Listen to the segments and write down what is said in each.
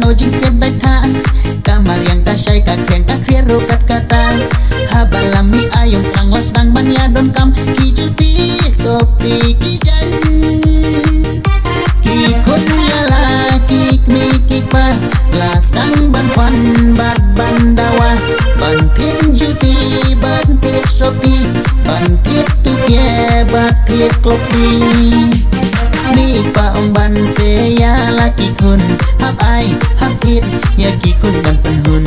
no jing khiet dai tha kamar yang kasai ka kreng ka krier ro kat kata habalami ayong trang las dang banya don kam ki juti sokti ki jan ki kun yala ki mi ki pa las dang ban kwan bat bandawa bantit juti bantit sokti bantit tu pie bantit klopti mi pa ban se ya laki kun hap ai hap it ya ki kun ban penhun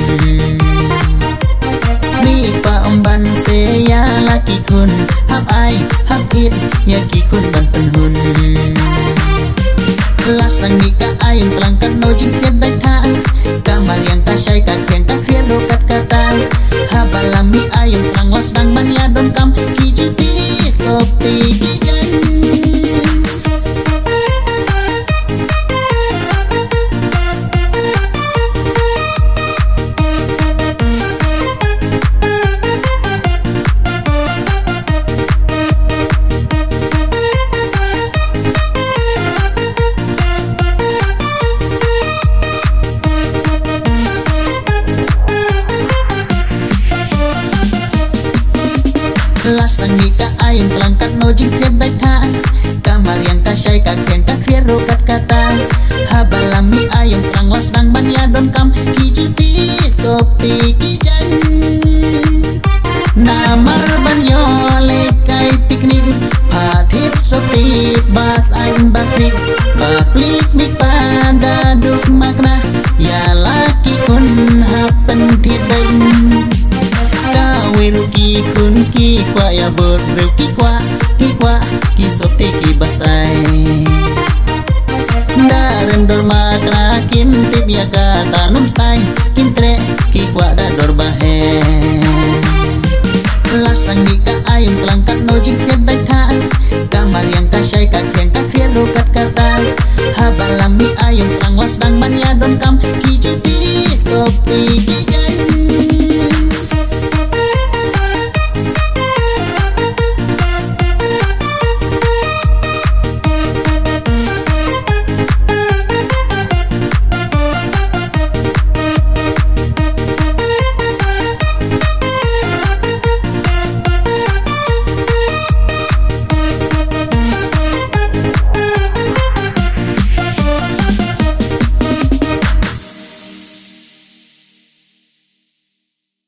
mi pa ban se ya laki kun hap ai hap it ya ki kun ban penhun las lang ni ka ayun terangkan no jing khiet dai tha kamar yang kasai ka kreng ka krier ro kat kata habalami ayun terang las dang ban ya don kam ki juti sokti ki jan las lang ni ka ayun terangkat no jing khiet dai tha kamar yang kasai ka kreng ka krier ro kat kata habalami ayun terang las dang ban ya don kam ki juti sokti ki jan namar ban yo le kai piknik phathit sokti bas ain bakrik baklik mik pada duk makna ya laki kun hapen thit bain wiruki kun ki kwa ya bor ki kwa ki sopti ki basai darem dor makra kim tip ya ka tanum stai kim tre ki kwa da dor bahe las lang ni ka ayun terangkat no jing khiet dai tha kamar yang kasai ka kreng ka krier ro kat kata habalami ayun terang las dang ban ya don kam